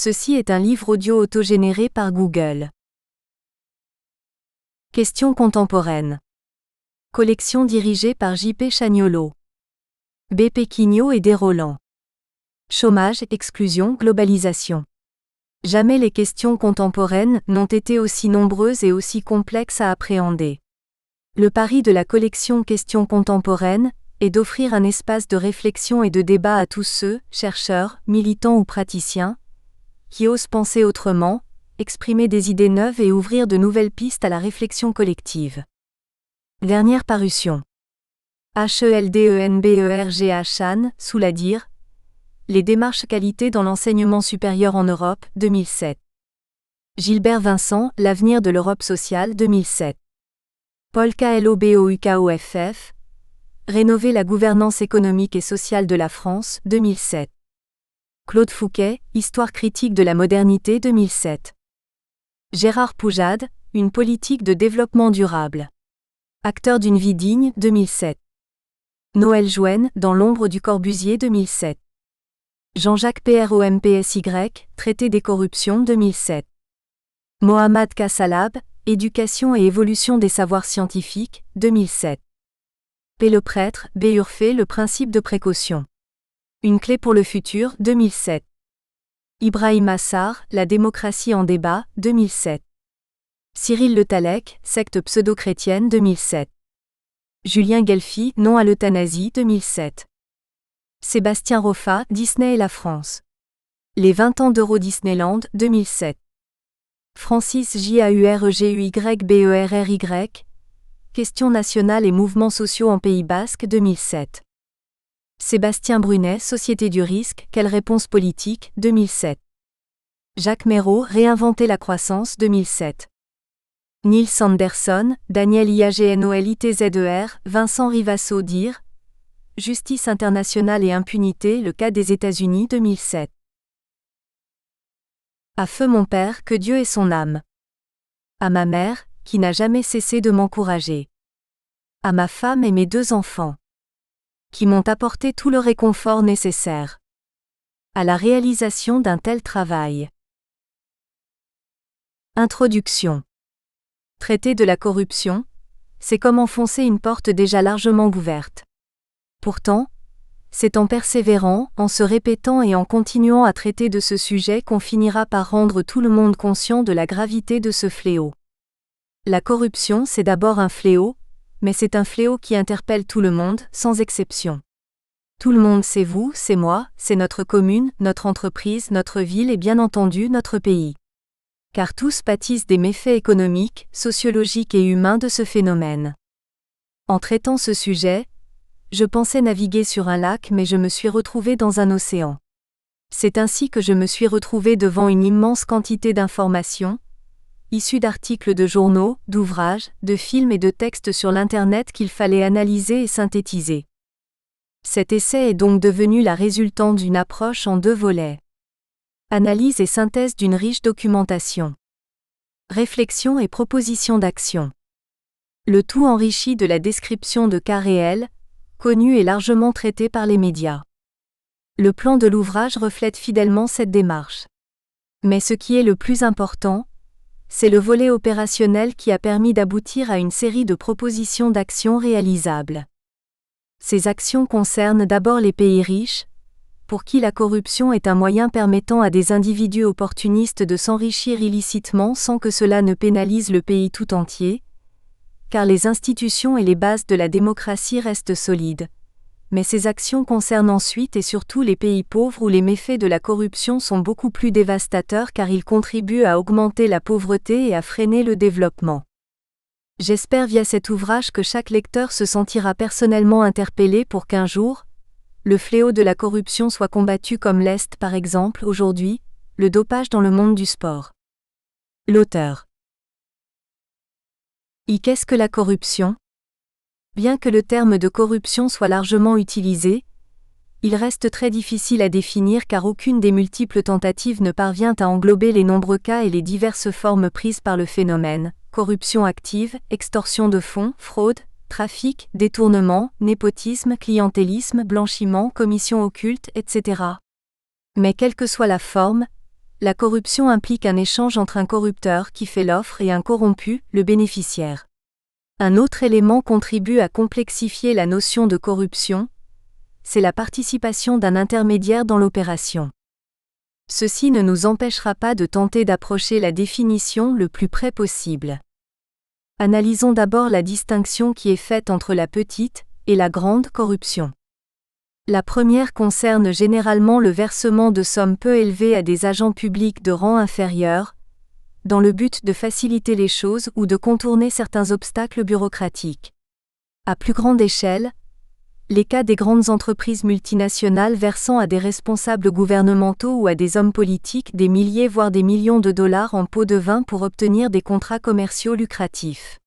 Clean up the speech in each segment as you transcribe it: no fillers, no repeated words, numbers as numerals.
Ceci est un livre audio autogénéré par Google. Questions contemporaines. Collection dirigée par J.P. Chagnolot. B. Péquignot et Desroland. Chômage, exclusion, globalisation. Jamais les questions contemporaines n'ont été aussi nombreuses et aussi complexes à appréhender. Le pari de la collection Questions contemporaines est d'offrir un espace de réflexion et de débat à tous ceux, chercheurs, militants ou praticiens, qui osent penser autrement, exprimer des idées neuves et ouvrir de nouvelles pistes à la réflexion collective. Dernière parution. HELDENBERG Chan, sous la dire Les démarches qualité dans l'enseignement supérieur en Europe, 2007. Gilbert Vincent, L'avenir de l'Europe sociale, 2007. Paul KLOBOUKOFF, Rénover la gouvernance économique et sociale de la France, 2007. Claude Fouquet, Histoire critique de la modernité, 2007. Gérard Poujade, Une politique de développement durable. Acteur d'une vie digne, 2007. Noël Jouenne, Dans l'ombre du Corbusier, 2007. Jean-Jacques PROMPSY, Traité des corruptions, 2007. Mohammad Kassalab, Éducation et évolution des savoirs scientifiques, 2007. P. Le Prêtre, B. Urfé, Le principe de précaution. Une clé pour le futur, 2007. Ibrahim Assar, La démocratie en débat, 2007. Cyril Le Tallec, Secte pseudo-chrétienne, 2007. Julien Guelfi, Non à l'euthanasie, 2007. Sébastien Roffa, Disney et la France. Les 20 ans d'Euro Disneyland, 2007. Francis JAUREGUYBERRY, Questions nationales et mouvements sociaux en Pays Basque, 2007. Sébastien Brunet, Société du risque, quelle réponse politique, 2007. Jacques Méraud, Réinventer la croissance, 2007. Niels Anderson, Daniel IAGNOLITZER, Vincent Rivasso dire Justice internationale et impunité, le cas des États-Unis, 2007. À feu mon père, que Dieu ait son âme. À ma mère, qui n'a jamais cessé de m'encourager. À ma femme et mes 2 enfants, qui m'ont apporté tout le réconfort nécessaire à la réalisation d'un tel travail. Introduction. Traiter de la corruption, c'est comme enfoncer une porte déjà largement ouverte. Pourtant, c'est en persévérant, en se répétant et en continuant à traiter de ce sujet qu'on finira par rendre tout le monde conscient de la gravité de ce fléau. La corruption, c'est d'abord un fléau, mais c'est un fléau qui interpelle tout le monde, sans exception. Tout le monde, c'est vous, c'est moi, c'est notre commune, notre entreprise, notre ville et bien entendu notre pays. Car tous pâtissent des méfaits économiques, sociologiques et humains de ce phénomène. En traitant ce sujet, je pensais naviguer sur un lac mais je me suis retrouvé dans un océan. C'est ainsi que je me suis retrouvé devant une immense quantité d'informations, issus d'articles de journaux, d'ouvrages, de films et de textes sur l'Internet qu'il fallait analyser et synthétiser. Cet essai est donc devenu la résultante d'une approche en 2 volets. Analyse et synthèse d'une riche documentation. Réflexion et proposition d'action. Le tout enrichi de la description de cas réels, connus et largement traités par les médias. Le plan de l'ouvrage reflète fidèlement cette démarche. Mais ce qui est le plus important, c'est le volet opérationnel qui a permis d'aboutir à une série de propositions d'actions réalisables. Ces actions concernent d'abord les pays riches, pour qui la corruption est un moyen permettant à des individus opportunistes de s'enrichir illicitement sans que cela ne pénalise le pays tout entier, car les institutions et les bases de la démocratie restent solides. Mais ces actions concernent ensuite et surtout les pays pauvres où les méfaits de la corruption sont beaucoup plus dévastateurs car ils contribuent à augmenter la pauvreté et à freiner le développement. J'espère via cet ouvrage que chaque lecteur se sentira personnellement interpellé pour qu'un jour, le fléau de la corruption soit combattu comme l'est par exemple aujourd'hui, le dopage dans le monde du sport. L'auteur. Qu'est-ce que la corruption ? Bien que le terme de corruption soit largement utilisé, il reste très difficile à définir car aucune des multiples tentatives ne parvient à englober les nombreux cas et les diverses formes prises par le phénomène, corruption active, extorsion de fonds, fraude, trafic, détournement, népotisme, clientélisme, blanchiment, commission occulte, etc. Mais quelle que soit la forme, La corruption implique un échange entre un corrupteur qui fait l'offre et un corrompu, le bénéficiaire. Un autre élément contribue à complexifier la notion de corruption, c'est la participation d'un intermédiaire dans l'opération. Ceci ne nous empêchera pas de tenter d'approcher la définition le plus près possible. Analysons d'abord la distinction qui est faite entre la petite et la grande corruption. La première concerne généralement le versement de sommes peu élevées à des agents publics de rang inférieur, dans le but de faciliter les choses ou de contourner certains obstacles bureaucratiques. À plus grande échelle, les cas des grandes entreprises multinationales versant à des responsables gouvernementaux ou à des hommes politiques des milliers voire des millions de dollars en pots de vin pour obtenir des contrats commerciaux lucratifs.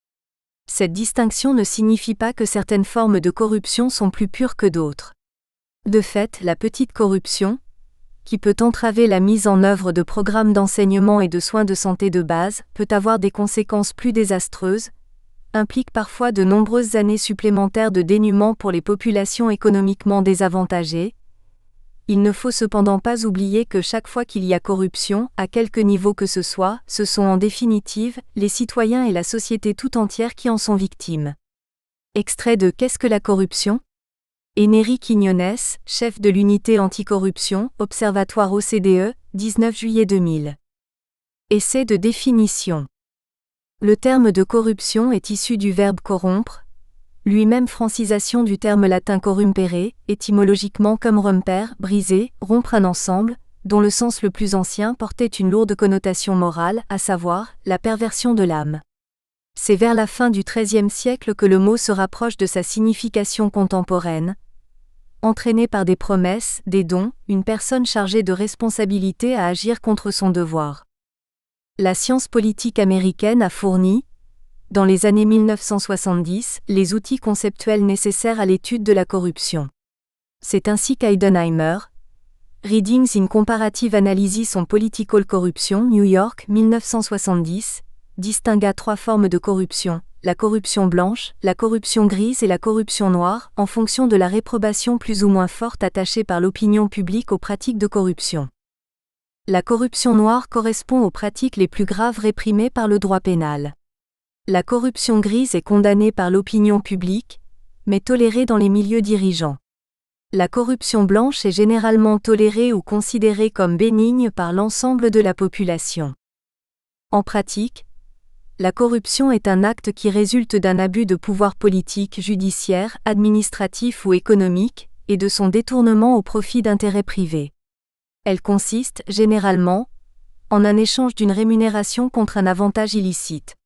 Cette distinction ne signifie pas que certaines formes de corruption sont plus pures que d'autres. De fait, la petite corruption, qui peut entraver la mise en œuvre de programmes d'enseignement et de soins de santé de base, peut avoir des conséquences plus désastreuses, implique parfois de nombreuses années supplémentaires de dénuement pour les populations économiquement désavantagées. Il ne faut cependant pas oublier que chaque fois qu'il y a corruption, à quelque niveau que ce soit, ce sont en définitive les citoyens et la société tout entière qui en sont victimes. Extrait de Qu'est-ce que la corruption ? Enery Quiñones, chef de l'unité anticorruption, Observatoire OCDE, 19 juillet 2000. Essai de définition. Le terme de corruption est issu du verbe corrompre, lui-même francisation du terme latin corrumpere, étymologiquement comme romper, briser, rompre un ensemble, dont le sens le plus ancien portait une lourde connotation morale, à savoir, la perversion de l'âme. C'est vers la fin du XIIIe siècle que le mot se rapproche de sa signification contemporaine. Entraîné par des promesses, des dons, une personne chargée de responsabilité à agir contre son devoir. La science politique américaine a fourni, dans les années 1970, les outils conceptuels nécessaires à l'étude de la corruption. C'est ainsi qu'Heidenheimer, Readings in Comparative Analysis on Political Corruption, New York, 1970, distingua 3 formes de corruption, la corruption blanche, la corruption grise et la corruption noire, en fonction de la réprobation plus ou moins forte attachée par l'opinion publique aux pratiques de corruption. La corruption noire correspond aux pratiques les plus graves réprimées par le droit pénal. La corruption grise est condamnée par l'opinion publique, mais tolérée dans les milieux dirigeants. La corruption blanche est généralement tolérée ou considérée comme bénigne par l'ensemble de la population. En pratique, la corruption est un acte qui résulte d'un abus de pouvoir politique, judiciaire, administratif ou économique, et de son détournement au profit d'intérêts privés. Elle consiste, généralement, en un échange d'une rémunération contre un avantage illicite.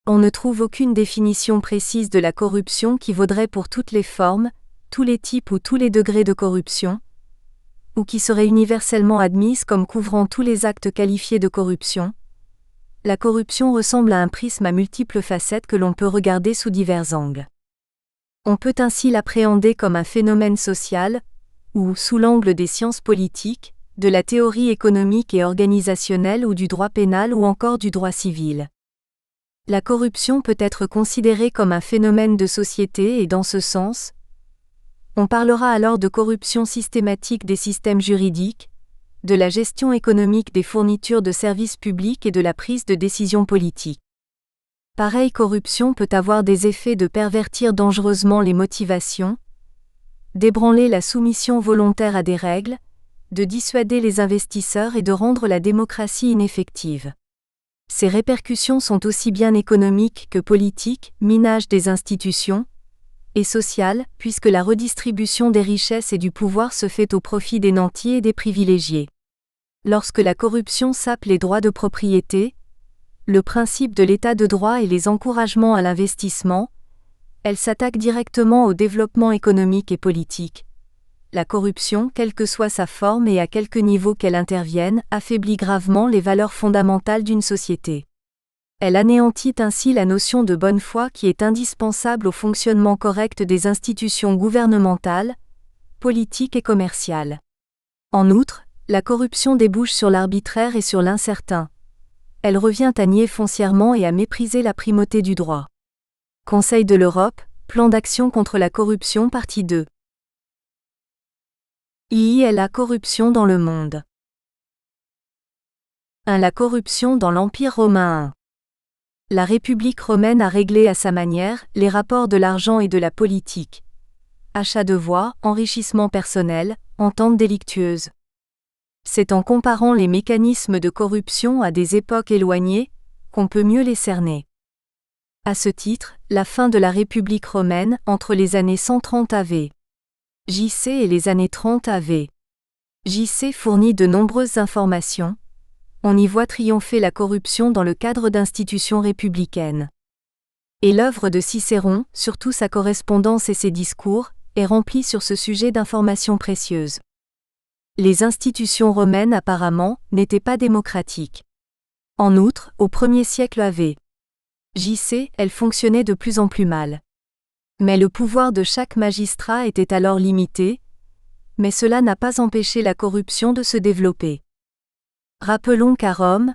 On ne trouve aucune définition précise de la corruption qui vaudrait pour toutes les formes, tous les types ou tous les degrés de corruption, ou qui serait universellement admise comme couvrant tous les actes qualifiés de corruption. La corruption ressemble à un prisme à multiples facettes que l'on peut regarder sous divers angles. On peut ainsi l'appréhender comme un phénomène social, ou sous l'angle des sciences politiques, de la théorie économique et organisationnelle ou du droit pénal ou encore du droit civil. La corruption peut être considérée comme un phénomène de société et dans ce sens, on parlera alors de corruption systématique des systèmes juridiques, de la gestion économique des fournitures de services publics et de la prise de décisions politiques. Pareille corruption peut avoir des effets de pervertir dangereusement les motivations, d'ébranler la soumission volontaire à des règles, de dissuader les investisseurs et de rendre la démocratie ineffective. Ces répercussions sont aussi bien économiques que politiques, minage des institutions, et sociales, puisque la redistribution des richesses et du pouvoir se fait au profit des nantis et des privilégiés. Lorsque la corruption sape les droits de propriété, le principe de l'état de droit et les encouragements à l'investissement, elle s'attaque directement au développement économique et politique. La corruption, quelle que soit sa forme et à quelque niveau qu'elle intervienne, affaiblit gravement les valeurs fondamentales d'une société. Elle anéantit ainsi la notion de bonne foi qui est indispensable au fonctionnement correct des institutions gouvernementales, politiques et commerciales. En outre, la corruption débouche sur l'arbitraire et sur l'incertain. Elle revient à nier foncièrement et à mépriser la primauté du droit. Conseil de l'Europe, Plan d'action contre la corruption partie 2. La corruption dans le monde. 1. La corruption dans l'Empire romain. 1. La République romaine a réglé à sa manière les rapports de l'argent et de la politique. Achat de voix, enrichissement personnel, entente délictueuse. C'est en comparant les mécanismes de corruption à des époques éloignées qu'on peut mieux les cerner. À ce titre, la fin de la République romaine entre les années 130 av. JC et les années 30 av. JC fournit de nombreuses informations. On y voit triompher la corruption dans le cadre d'institutions républicaines. Et l'œuvre de Cicéron, surtout sa correspondance et ses discours, est remplie sur ce sujet d'informations précieuses. Les institutions romaines apparemment n'étaient pas démocratiques. En outre, au 1er siècle av. JC, elles fonctionnaient de plus en plus mal. Mais le pouvoir de chaque magistrat était alors limité, mais cela n'a pas empêché la corruption de se développer. Rappelons qu'à Rome,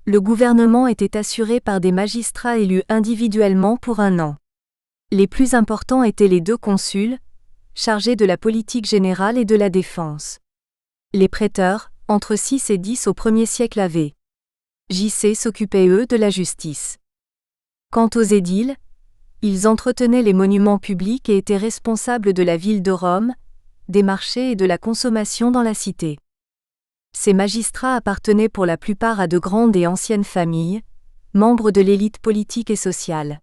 le gouvernement était assuré par des magistrats élus individuellement pour un an. Les plus importants étaient les 2 consuls, chargés de la politique générale et de la défense. Les préteurs, entre 6 et 10 au 1er siècle av. JC s'occupaient eux de la justice. Quant aux édiles, ils entretenaient les monuments publics et étaient responsables de la ville de Rome, des marchés et de la consommation dans la cité. Ces magistrats appartenaient pour la plupart à de grandes et anciennes familles, membres de l'élite politique et sociale.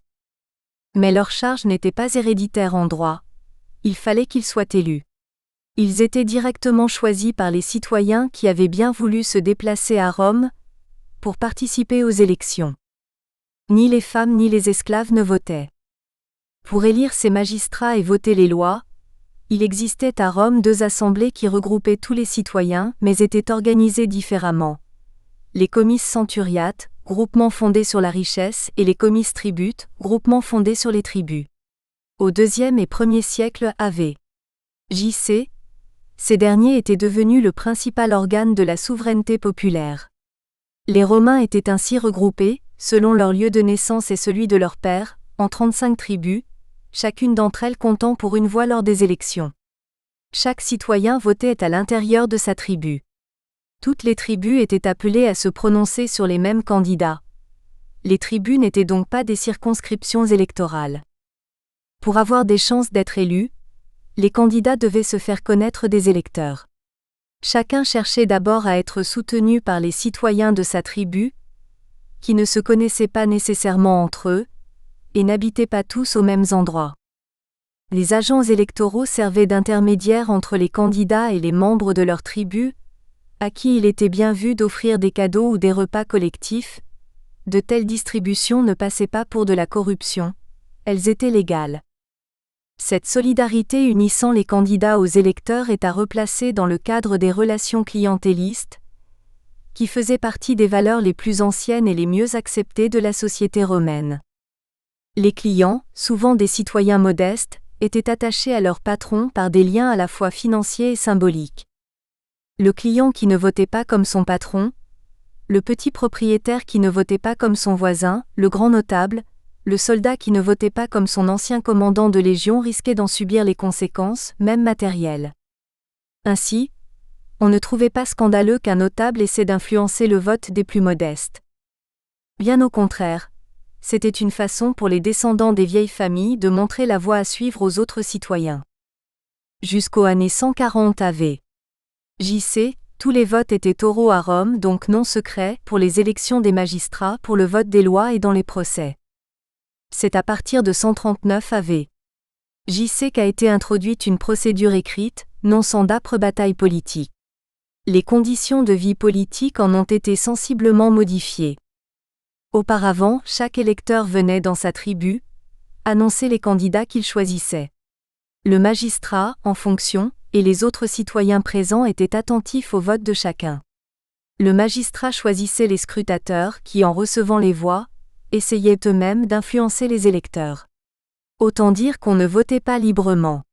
Mais leur charge n'était pas héréditaire en droit, il fallait qu'ils soient élus. Ils étaient directement choisis par les citoyens qui avaient bien voulu se déplacer à Rome pour participer aux élections. Ni les femmes ni les esclaves ne votaient. Pour élire ces magistrats et voter les lois, il existait à Rome 2 assemblées qui regroupaient tous les citoyens mais étaient organisées différemment. Les comices centuriates, groupement fondé sur la richesse, et les comices tributes, groupement fondé sur les tribus. Au 2e et 1er siècle av. JC, ces derniers étaient devenus le principal organe de la souveraineté populaire. Les Romains étaient ainsi regroupés, selon leur lieu de naissance et celui de leur père, en 35 tribus, chacune d'entre elles comptant pour une voix lors des élections. Chaque citoyen votait à l'intérieur de sa tribu. Toutes les tribus étaient appelées à se prononcer sur les mêmes candidats. Les tribus n'étaient donc pas des circonscriptions électorales. Pour avoir des chances d'être élus, les candidats devaient se faire connaître des électeurs. Chacun cherchait d'abord à être soutenu par les citoyens de sa tribu, qui ne se connaissaient pas nécessairement entre eux, et n'habitaient pas tous aux mêmes endroits. Les agents électoraux servaient d'intermédiaires entre les candidats et les membres de leur tribu, à qui il était bien vu d'offrir des cadeaux ou des repas collectifs. De telles distributions ne passaient pas pour de la corruption, elles étaient légales. Cette solidarité unissant les candidats aux électeurs est à replacer dans le cadre des relations clientélistes, qui faisaient partie des valeurs les plus anciennes et les mieux acceptées de la société romaine. Les clients, souvent des citoyens modestes, étaient attachés à leur patron par des liens à la fois financiers et symboliques. Le client qui ne votait pas comme son patron, le petit propriétaire qui ne votait pas comme son voisin, le grand notable, le soldat qui ne votait pas comme son ancien commandant de légion risquait d'en subir les conséquences, même matérielles. Ainsi, on ne trouvait pas scandaleux qu'un notable essaie d'influencer le vote des plus modestes. Bien au contraire, c'était une façon pour les descendants des vieilles familles de montrer la voie à suivre aux autres citoyens. Jusqu'aux années 140 av. JC, tous les votes étaient oraux à Rome, donc non secrets, pour les élections des magistrats, pour le vote des lois et dans les procès. C'est à partir de 139 av. JC qu'a été introduite une procédure écrite, non sans d'âpres batailles politiques. Les conditions de vie politique en ont été sensiblement modifiées. Auparavant, chaque électeur venait dans sa tribu, annoncer les candidats qu'il choisissait. Le magistrat, en fonction, et les autres citoyens présents étaient attentifs au vote de chacun. Le magistrat choisissait les scrutateurs qui, en recevant les voix, essayaient eux-mêmes d'influencer les électeurs. Autant dire qu'on ne votait pas librement.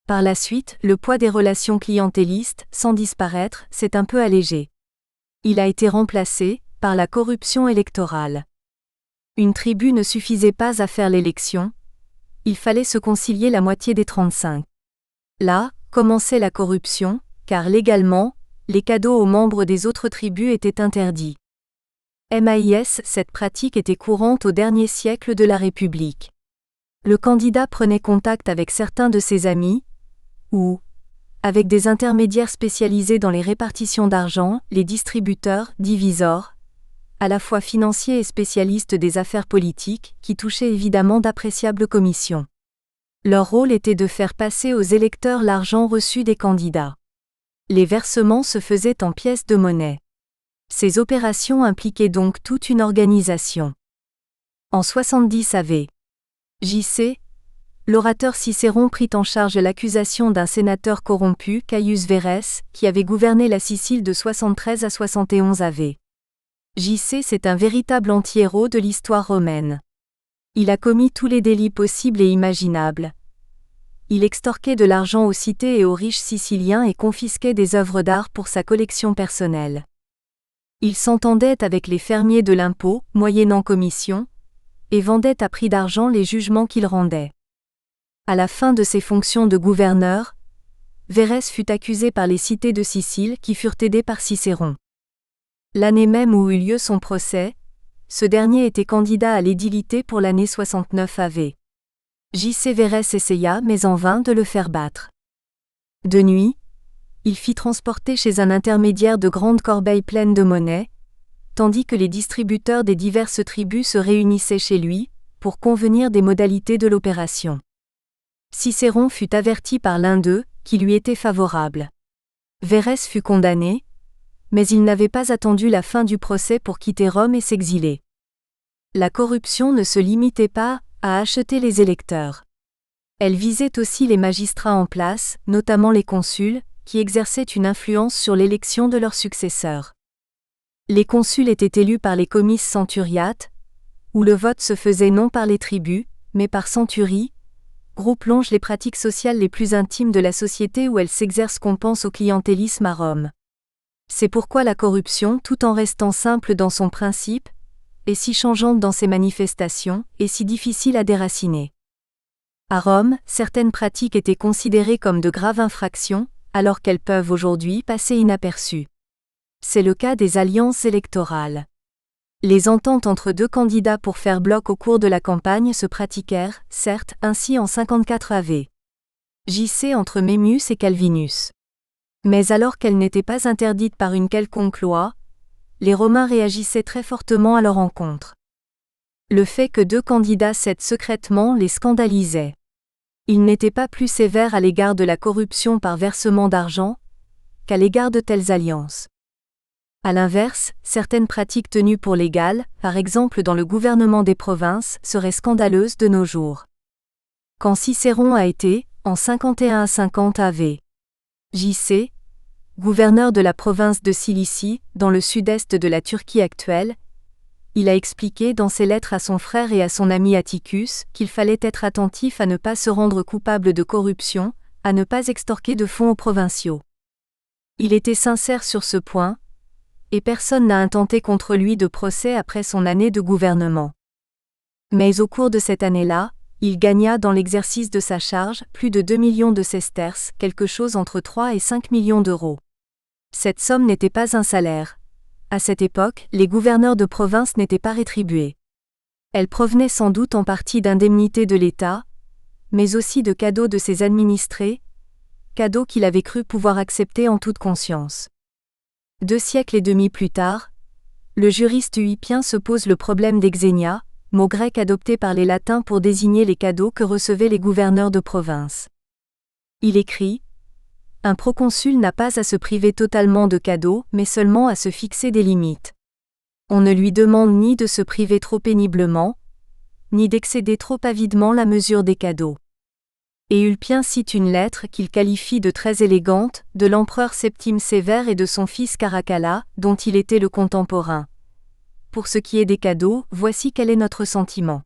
Par la suite, le poids des relations clientélistes, sans disparaître, s'est un peu allégé. Il a été remplacé par la corruption électorale. Une tribu ne suffisait pas à faire l'élection, il fallait se concilier la moitié des 35. Là, commençait la corruption, car légalement, les cadeaux aux membres des autres tribus étaient interdits. Mais cette pratique était courante au dernier siècle de la République. Le candidat prenait contact avec certains de ses amis, ou avec des intermédiaires spécialisés dans les répartitions d'argent, les distributeurs, divisors, à la fois financiers et spécialistes des affaires politiques, qui touchaient évidemment d'appréciables commissions. Leur rôle était de faire passer aux électeurs l'argent reçu des candidats. Les versements se faisaient en pièces de monnaie. Ces opérations impliquaient donc toute une organisation. En 70 AV. J.C., l'orateur Cicéron prit en charge l'accusation d'un sénateur corrompu, Caius Verres, qui avait gouverné la Sicile de 73 à 71 AV. J.C. c'est un véritable anti-héros de l'histoire romaine. Il a commis tous les délits possibles et imaginables. Il extorquait de l'argent aux cités et aux riches siciliens et confisquait des œuvres d'art pour sa collection personnelle. Il s'entendait avec les fermiers de l'impôt, moyennant commission, et vendait à prix d'argent les jugements qu'il rendait. À la fin de ses fonctions de gouverneur, Verres fut accusé par les cités de Sicile qui furent aidées par Cicéron. L'année même où eut lieu son procès, ce dernier était candidat à l'édilité pour l'année 69 AV. J.C. Verres essaya, mais en vain, de le faire battre. De nuit, il fit transporter chez un intermédiaire de grandes corbeilles pleines de monnaie, tandis que les distributeurs des diverses tribus se réunissaient chez lui, pour convenir des modalités de l'opération. Cicéron fut averti par l'un d'eux, qui lui était favorable. Verres fut condamné, mais il n'avait pas attendu la fin du procès pour quitter Rome et s'exiler. La corruption ne se limitait pas à acheter les électeurs. Elle visait aussi les magistrats en place, notamment les consuls, qui exerçaient une influence sur l'élection de leurs successeurs. Les consuls étaient élus par les comices centuriates, où le vote se faisait non par les tribus, mais par centuries, groupe longe les pratiques sociales les plus intimes de la société où elles s'exercent qu'on pense au clientélisme à Rome. C'est pourquoi la corruption, tout en restant simple dans son principe, est si changeante dans ses manifestations, et si difficile à déraciner. À Rome, certaines pratiques étaient considérées comme de graves infractions, alors qu'elles peuvent aujourd'hui passer inaperçues. C'est le cas des alliances électorales. Les ententes entre deux candidats pour faire bloc au cours de la campagne se pratiquèrent, certes, ainsi en 54 AV. J.C. entre Memmius et Calvinus. Mais alors qu'elles n'étaient pas interdites par une quelconque loi, les Romains réagissaient très fortement à leur encontre. Le fait que deux candidats cèdent secrètement les scandalisait. Ils n'étaient pas plus sévères à l'égard de la corruption par versement d'argent qu'à l'égard de telles alliances. À l'inverse, certaines pratiques tenues pour légales, par exemple dans le gouvernement des provinces, seraient scandaleuses de nos jours. Quand Cicéron a été, en 51 à 50 AV. J.C., gouverneur de la province de Cilicie, dans le sud-est de la Turquie actuelle, il a expliqué dans ses lettres à son frère et à son ami Atticus qu'il fallait être attentif à ne pas se rendre coupable de corruption, à ne pas extorquer de fonds aux provinciaux. Il était sincère sur ce point, et personne n'a intenté contre lui de procès après son année de gouvernement. Mais au cours de cette année-là, il gagna dans l'exercice de sa charge plus de 2 millions de sesterces, quelque chose entre 3 et 5 millions d'euros. Cette somme n'était pas un salaire. À cette époque, les gouverneurs de province n'étaient pas rétribués. Elle provenait sans doute en partie d'indemnités de l'État, mais aussi de cadeaux de ses administrés, cadeaux qu'il avait cru pouvoir accepter en toute conscience. 2 siècles et demi plus tard, le juriste Huipien se pose le problème d'exénia, mot grec adopté par les Latins pour désigner les cadeaux que recevaient les gouverneurs de province. Il écrit: un proconsul n'a pas à se priver totalement de cadeaux, mais seulement à se fixer des limites. On ne lui demande ni de se priver trop péniblement, ni d'excéder trop avidement la mesure des cadeaux. Et Ulpien cite une lettre qu'il qualifie de très élégante, de l'empereur Septime Sévère et de son fils Caracalla, dont il était le contemporain. Pour ce qui est des cadeaux, voici quel est notre sentiment.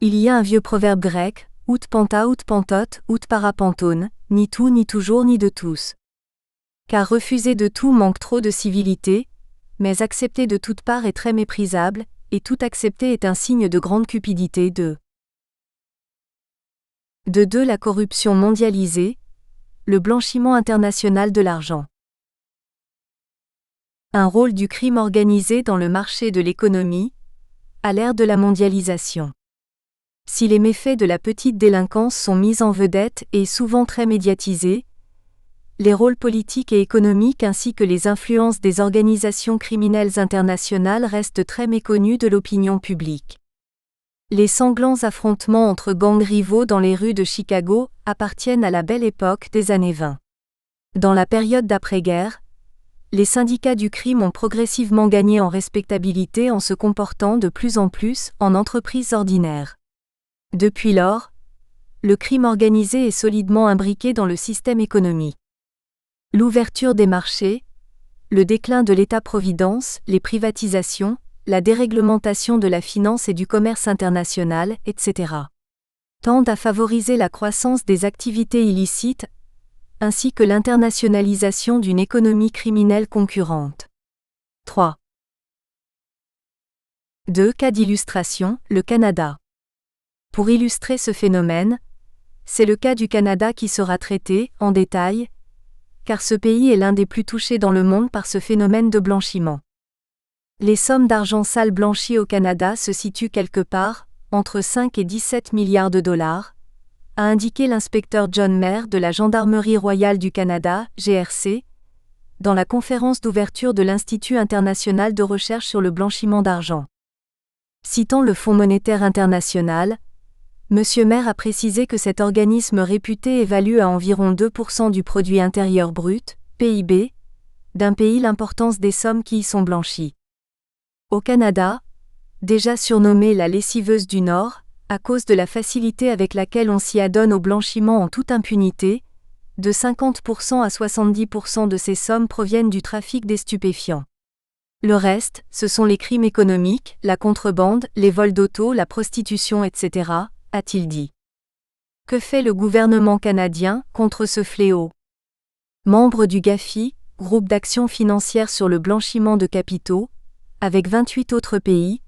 Il y a un vieux proverbe grec, out panta out pantote, out parapantone, ni tout ni toujours ni de tous. Car refuser de tout manque trop de civilité, mais accepter de toute part est très méprisable, et tout accepter est un signe de grande cupidité. De 2. La corruption mondialisée, le blanchiment international de l'argent. Un rôle du crime organisé dans le marché de l'économie, à l'ère de la mondialisation. Si les méfaits de la petite délinquance sont mis en vedette et souvent très médiatisés, les rôles politiques et économiques ainsi que les influences des organisations criminelles internationales restent très méconnus de l'opinion publique. Les sanglants affrontements entre gangs rivaux dans les rues de Chicago appartiennent à la belle époque des années 20. Dans la période d'après-guerre, les syndicats du crime ont progressivement gagné en respectabilité en se comportant de plus en plus en entreprises ordinaires. Depuis lors, le crime organisé est solidement imbriqué dans le système économique. L'ouverture des marchés, le déclin de l'État-providence, les privatisations, la déréglementation de la finance et du commerce international, etc. tendent à favoriser la croissance des activités illicites, ainsi que l'internationalisation d'une économie criminelle concurrente. 3. 2 cas d'illustration, le Canada. Pour illustrer ce phénomène, c'est le cas du Canada qui sera traité, en détail, car ce pays est l'un des plus touchés dans le monde par ce phénomène de blanchiment. Les sommes d'argent sale blanchies au Canada se situent quelque part, entre 5 et 17 milliards de dollars, a indiqué l'inspecteur John Mair de la Gendarmerie royale du Canada, GRC, dans la conférence d'ouverture de l'Institut international de recherche sur le blanchiment d'argent. Citant le Fonds monétaire international, M. Mair a précisé que cet organisme réputé évalue à environ 2% du produit intérieur brut, PIB, d'un pays l'importance des sommes qui y sont blanchies. Au Canada, déjà surnommée la lessiveuse du Nord, à cause de la facilité avec laquelle on s'y adonne au blanchiment en toute impunité, de 50% à 70% de ces sommes proviennent du trafic des stupéfiants. Le reste, ce sont les crimes économiques, la contrebande, les vols d'auto, la prostitution, etc., a-t-il dit. Que fait le gouvernement canadien contre ce fléau? Membre du GAFI, groupe d'action financière sur le blanchiment de capitaux, avec 28 autres pays,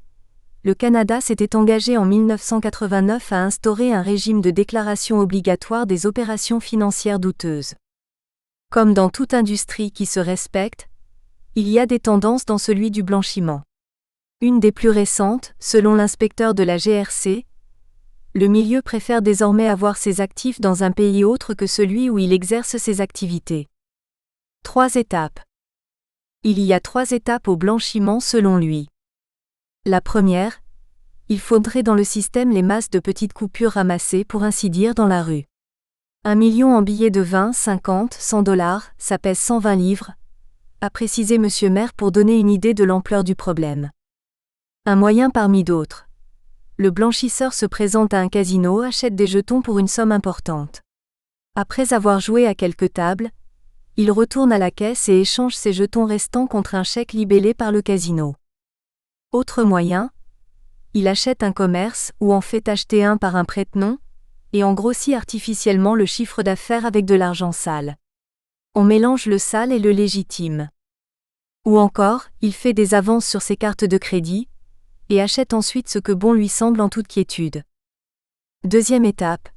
le Canada s'était engagé en 1989 à instaurer un régime de déclaration obligatoire des opérations financières douteuses. Comme dans toute industrie qui se respecte, il y a des tendances dans celui du blanchiment. Une des plus récentes, selon l'inspecteur de la GRC, le milieu préfère désormais avoir ses actifs dans un pays autre que celui où il exerce ses activités. 3 étapes. Il y a 3 étapes au blanchiment selon lui. La première, il faudrait dans le système les masses de petites coupures ramassées pour ainsi dire dans la rue. 1 million en billets de 20, 50, 100 $, ça pèse 120 livres, a précisé M. Mair pour donner une idée de l'ampleur du problème. Un moyen parmi d'autres. Le blanchisseur se présente à un casino, achète des jetons pour une somme importante. Après avoir joué à quelques tables, il retourne à la caisse et échange ses jetons restants contre un chèque libellé par le casino. Autre moyen, il achète un commerce ou en fait acheter un par un prête-nom, et en grossit artificiellement le chiffre d'affaires avec de l'argent sale. On mélange le sale et le légitime. Ou encore, il fait des avances sur ses cartes de crédit, et achète ensuite ce que bon lui semble en toute quiétude. Deuxième étape,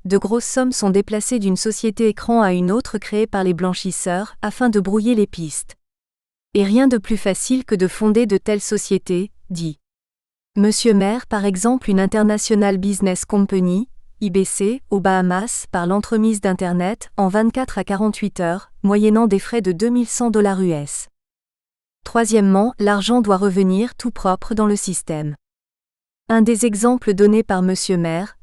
de grosses sommes sont déplacées d'une société écran à une autre créée par les blanchisseurs afin de brouiller les pistes. Et rien de plus facile que de fonder de telles sociétés, dit M. Mair, par exemple une International Business Company, IBC, aux Bahamas, par l'entremise d'Internet, en 24 à 48 heures, moyennant des frais de 2100 $ US. Troisièmement, l'argent doit revenir tout propre dans le système. Un des exemples donnés par M. Mair,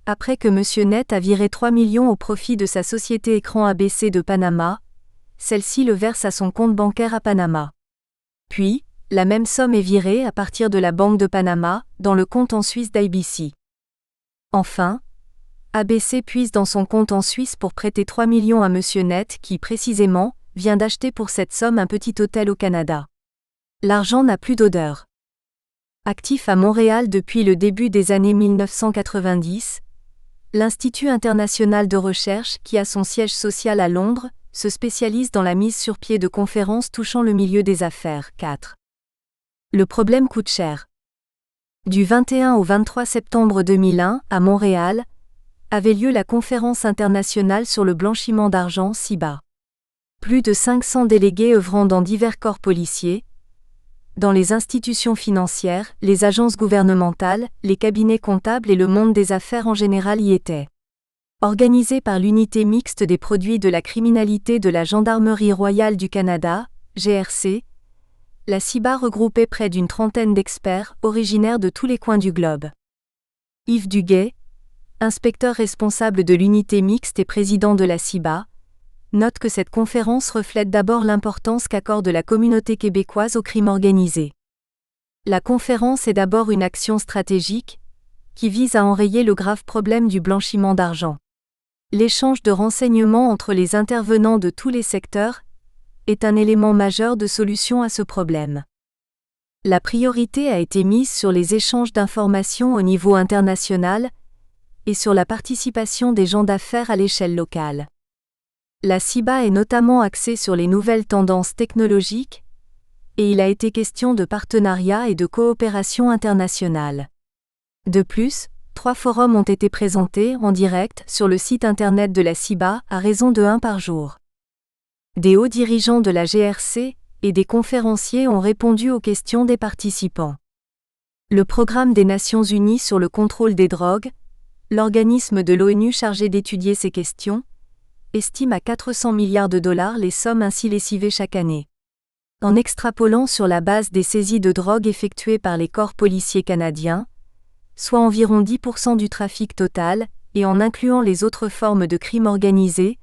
après que M. Net a viré 3 millions au profit de sa société écran ABC de Panama, celle-ci le verse à son compte bancaire à Panama. Puis, la même somme est virée à partir de la Banque de Panama, dans le compte en Suisse d'IBC. Enfin, ABC puise dans son compte en Suisse pour prêter 3 millions à M. Net qui, précisément, vient d'acheter pour cette somme un petit hôtel au Canada. L'argent n'a plus d'odeur. Actif à Montréal depuis le début des années 1990, l'Institut international de recherche, qui a son siège social à Londres, se spécialise dans la mise sur pied de conférences touchant le milieu des affaires. 4. Le problème coûte cher. Du 21 au 23 septembre 2001, à Montréal, avait lieu la conférence internationale sur le blanchiment d'argent, CIBA. Plus de 500 délégués œuvrant dans divers corps policiers, dans les institutions financières, les agences gouvernementales, les cabinets comptables et le monde des affaires en général y étaient. Organisée par l'unité mixte des produits de la criminalité de la Gendarmerie royale du Canada, GRC, la CIBA regroupait près d'une trentaine d'experts originaires de tous les coins du globe. Yves Duguay, inspecteur responsable de l'unité mixte et président de la CIBA, note que cette conférence reflète d'abord l'importance qu'accorde la communauté québécoise au crime organisé. La conférence est d'abord une action stratégique, qui vise à enrayer le grave problème du blanchiment d'argent. L'échange de renseignements entre les intervenants de tous les secteurs est un élément majeur de solution à ce problème. La priorité a été mise sur les échanges d'informations au niveau international et sur la participation des gens d'affaires à l'échelle locale. La CIBA est notamment axée sur les nouvelles tendances technologiques, et il a été question de partenariat et de coopération internationale. De plus, 3 forums ont été présentés en direct sur le site internet de la CIBA à raison de 1 par jour. Des hauts dirigeants de la GRC et des conférenciers ont répondu aux questions des participants. Le Programme des Nations Unies sur le contrôle des drogues, l'organisme de l'ONU chargé d'étudier ces questions, estime à 400 milliards de dollars les sommes ainsi lessivées chaque année. En extrapolant sur la base des saisies de drogue effectuées par les corps policiers canadiens, soit environ 10% du trafic total, et en incluant les autres formes de crime organisé,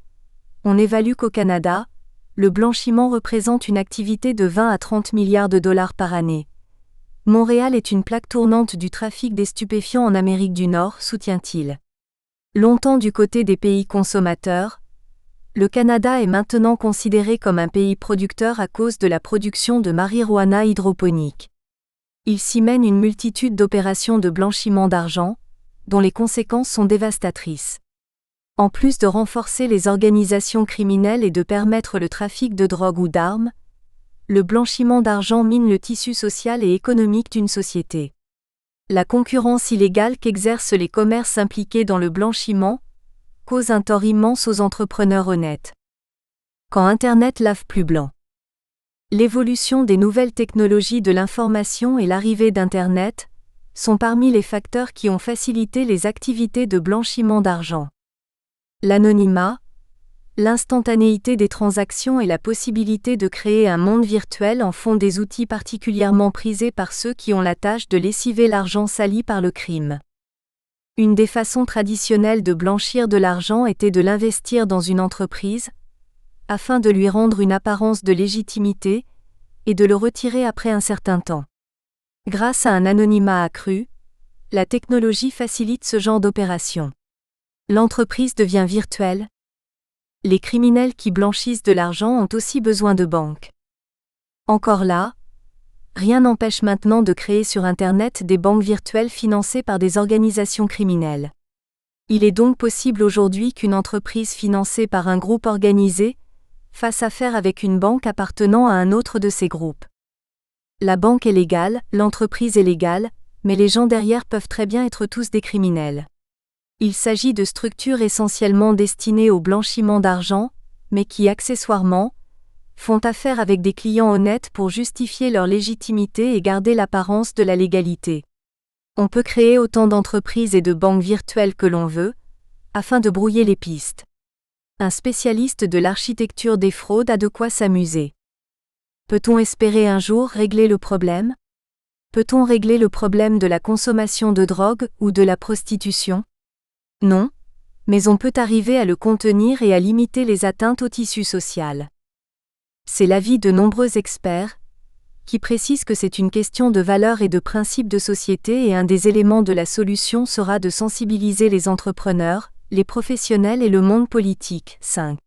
on évalue qu'au Canada, le blanchiment représente une activité de 20 à 30 milliards de dollars par année. Montréal est une plaque tournante du trafic des stupéfiants en Amérique du Nord, soutient-il. Longtemps du côté des pays consommateurs, le Canada est maintenant considéré comme un pays producteur à cause de la production de marijuana hydroponique. Il s'y mène une multitude d'opérations de blanchiment d'argent, dont les conséquences sont dévastatrices. En plus de renforcer les organisations criminelles et de permettre le trafic de drogue ou d'armes, le blanchiment d'argent mine le tissu social et économique d'une société. La concurrence illégale qu'exercent les commerces impliqués dans le blanchiment cause un tort immense aux entrepreneurs honnêtes. Quand Internet lave plus blanc. L'évolution des nouvelles technologies de l'information et l'arrivée d'Internet sont parmi les facteurs qui ont facilité les activités de blanchiment d'argent. L'anonymat, l'instantanéité des transactions et la possibilité de créer un monde virtuel en font des outils particulièrement prisés par ceux qui ont la tâche de lessiver l'argent sali par le crime. Une des façons traditionnelles de blanchir de l'argent était de l'investir dans une entreprise, afin de lui rendre une apparence de légitimité, et de le retirer après un certain temps. Grâce à un anonymat accru, la technologie facilite ce genre d'opération. L'entreprise devient virtuelle. Les criminels qui blanchissent de l'argent ont aussi besoin de banques. Encore là, rien n'empêche maintenant de créer sur Internet des banques virtuelles financées par des organisations criminelles. Il est donc possible aujourd'hui qu'une entreprise financée par un groupe organisé fasse affaire avec une banque appartenant à un autre de ces groupes. La banque est légale, l'entreprise est légale, mais les gens derrière peuvent très bien être tous des criminels. Il s'agit de structures essentiellement destinées au blanchiment d'argent, mais qui, accessoirement, font affaire avec des clients honnêtes pour justifier leur légitimité et garder l'apparence de la légalité. On peut créer autant d'entreprises et de banques virtuelles que l'on veut, afin de brouiller les pistes. Un spécialiste de l'architecture des fraudes a de quoi s'amuser. Peut-on espérer un jour régler le problème ? Peut-on régler le problème de la consommation de drogue ou de la prostitution ? Non, mais on peut arriver à le contenir et à limiter les atteintes au tissu social. C'est l'avis de nombreux experts, qui précisent que c'est une question de valeurs et de principes de société et un des éléments de la solution sera de sensibiliser les entrepreneurs, les professionnels et le monde politique. 5.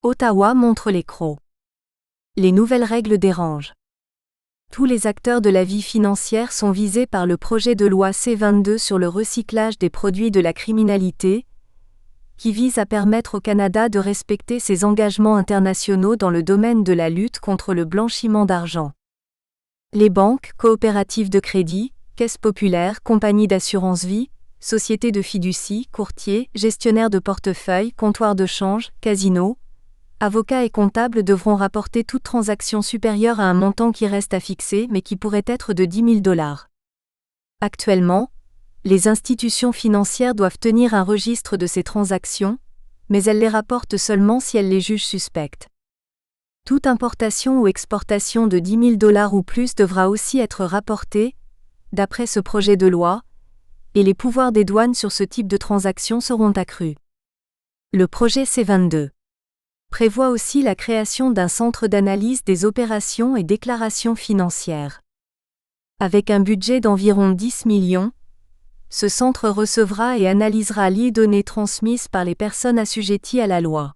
Ottawa montre les crocs. Les nouvelles règles dérangent. Tous les acteurs de la vie financière sont visés par le projet de loi C-22 sur le recyclage des produits de la criminalité, qui vise à permettre au Canada de respecter ses engagements internationaux dans le domaine de la lutte contre le blanchiment d'argent. Les banques, coopératives de crédit, caisses populaires, compagnies d'assurance vie, sociétés de fiducie, courtiers, gestionnaires de portefeuille, comptoirs de change, casinos, avocats et comptables devront rapporter toute transaction supérieure à un montant qui reste à fixer mais qui pourrait être de 10 000 $. Actuellement, les institutions financières doivent tenir un registre de ces transactions, mais elles les rapportent seulement si elles les jugent suspectes. Toute importation ou exportation de 10 000 $ ou plus devra aussi être rapportée, d'après ce projet de loi, et les pouvoirs des douanes sur ce type de transactions seront accrus. Le projet C22 prévoit aussi la création d'un centre d'analyse des opérations et déclarations financières. Avec un budget d'environ 10 millions, ce centre recevra et analysera les données transmises par les personnes assujetties à la loi.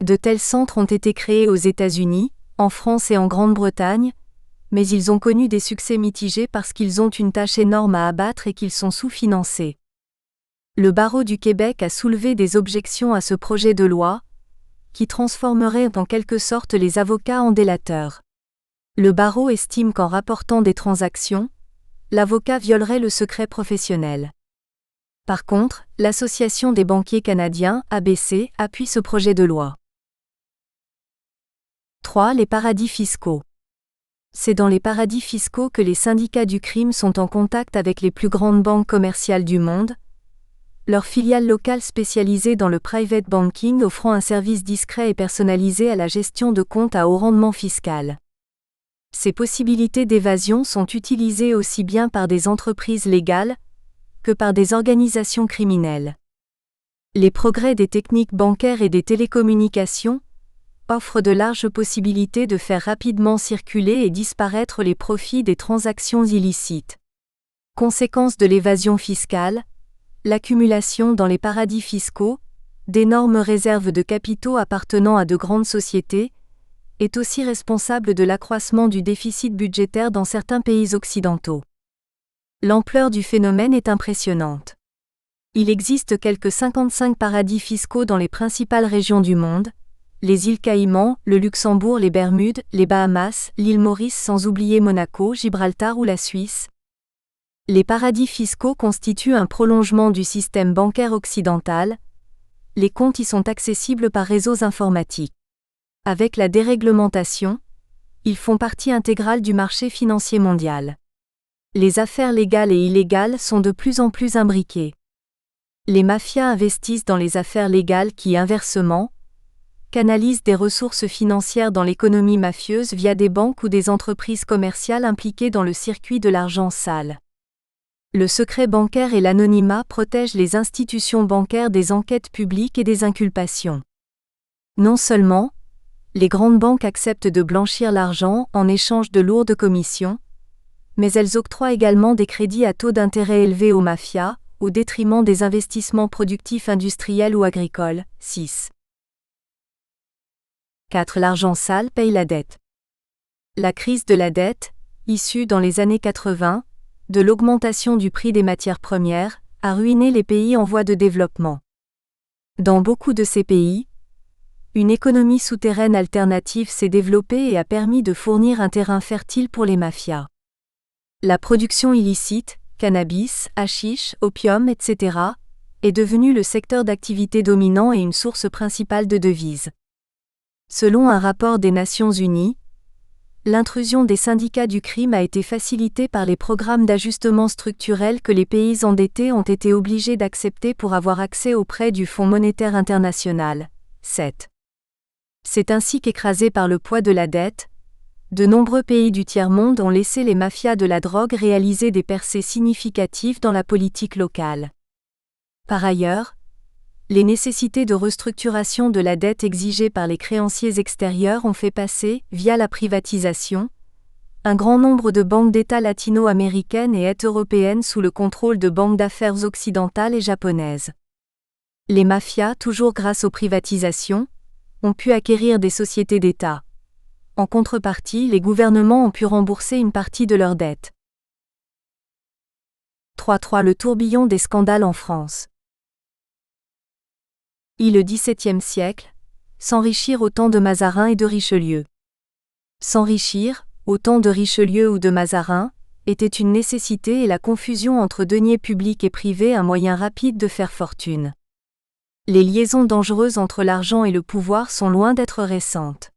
De tels centres ont été créés aux États-Unis, en France et en Grande-Bretagne, mais ils ont connu des succès mitigés parce qu'ils ont une tâche énorme à abattre et qu'ils sont sous-financés. Le barreau du Québec a soulevé des objections à ce projet de loi, qui transformerait en quelque sorte les avocats en délateurs. Le barreau estime qu'en rapportant des transactions, l'avocat violerait le secret professionnel. Par contre, l'Association des banquiers canadiens, ABC, appuie ce projet de loi. 3. Les paradis fiscaux. C'est dans les paradis fiscaux que les syndicats du crime sont en contact avec les plus grandes banques commerciales du monde, leurs filiales locales spécialisées dans le private banking offrant un service discret et personnalisé à la gestion de comptes à haut rendement fiscal. Ces possibilités d'évasion sont utilisées aussi bien par des entreprises légales que par des organisations criminelles. Les progrès des techniques bancaires et des télécommunications offrent de larges possibilités de faire rapidement circuler et disparaître les profits des transactions illicites. Conséquence de l'évasion fiscale, l'accumulation dans les paradis fiscaux d'énormes réserves de capitaux appartenant à de grandes sociétés est aussi responsable de l'accroissement du déficit budgétaire dans certains pays occidentaux. L'ampleur du phénomène est impressionnante. Il existe quelques 55 paradis fiscaux dans les principales régions du monde, les îles Caïmans, le Luxembourg, les Bermudes, les Bahamas, l'île Maurice sans oublier Monaco, Gibraltar ou la Suisse. Les paradis fiscaux constituent un prolongement du système bancaire occidental. Les comptes y sont accessibles par réseaux informatiques. Avec la déréglementation, ils font partie intégrale du marché financier mondial. Les affaires légales et illégales sont de plus en plus imbriquées. Les mafias investissent dans les affaires légales qui, inversement, canalisent des ressources financières dans l'économie mafieuse via des banques ou des entreprises commerciales impliquées dans le circuit de l'argent sale. Le secret bancaire et l'anonymat protègent les institutions bancaires des enquêtes publiques et des inculpations. Non seulement, les grandes banques acceptent de blanchir l'argent en échange de lourdes commissions, mais elles octroient également des crédits à taux d'intérêt élevés aux mafias, au détriment des investissements productifs industriels ou agricoles. 6. 4. L'argent sale paye la dette. La crise de la dette, issue dans les années 80, de l'augmentation du prix des matières premières, a ruiné les pays en voie de développement. Dans beaucoup de ces pays, une économie souterraine alternative s'est développée et a permis de fournir un terrain fertile pour les mafias. La production illicite, cannabis, hashish, opium, etc., est devenue le secteur d'activité dominant et une source principale de devises. Selon un rapport des Nations Unies, l'intrusion des syndicats du crime a été facilitée par les programmes d'ajustement structurel que les pays endettés ont été obligés d'accepter pour avoir accès aux prêts du Fonds monétaire international. 7. C'est ainsi qu'écrasés par le poids de la dette, de nombreux pays du tiers-monde ont laissé les mafias de la drogue réaliser des percées significatives dans la politique locale. Par ailleurs, les nécessités de restructuration de la dette exigées par les créanciers extérieurs ont fait passer, via la privatisation, un grand nombre de banques d'État latino-américaines et européennes sous le contrôle de banques d'affaires occidentales et japonaises. Les mafias, toujours grâce aux privatisations, ont pu acquérir des sociétés d'État. En contrepartie, les gouvernements ont pu rembourser une partie de leurs dettes. 3. Le tourbillon des scandales en France. Le XVIIe siècle, s'enrichir au temps de Mazarin et de Richelieu. S'enrichir, au temps de Richelieu ou de Mazarin, était une nécessité et la confusion entre deniers publics et privés un moyen rapide de faire fortune. Les liaisons dangereuses entre l'argent et le pouvoir sont loin d'être récentes.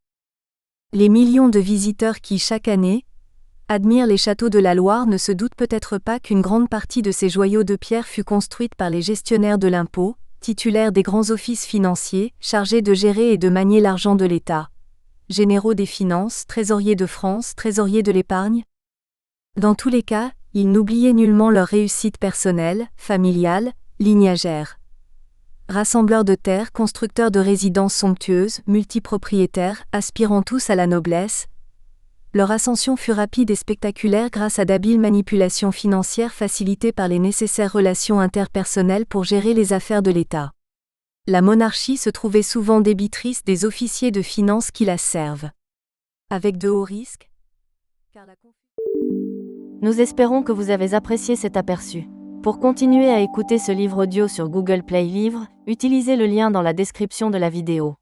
Les millions de visiteurs qui, chaque année, admirent les châteaux de la Loire ne se doutent peut-être pas qu'une grande partie de ces joyaux de pierre fut construite par les gestionnaires de l'impôt, titulaires des grands offices financiers, chargés de gérer et de manier l'argent de l'État. Généraux des finances, trésoriers de France, trésoriers de l'épargne. Dans tous les cas, ils n'oubliaient nullement leur réussite personnelle, familiale, lignagère. Rassembleurs de terres, constructeurs de résidences somptueuses, multipropriétaires, aspirant tous à la noblesse, leur ascension fut rapide et spectaculaire grâce à d'habiles manipulations financières facilitées par les nécessaires relations interpersonnelles pour gérer les affaires de l'État. La monarchie se trouvait souvent débitrice des officiers de finances qui la servent. Avec de hauts risques. Nous espérons que vous avez apprécié cet aperçu. Pour continuer à écouter ce livre audio sur Google Play Livres, utilisez le lien dans la description de la vidéo.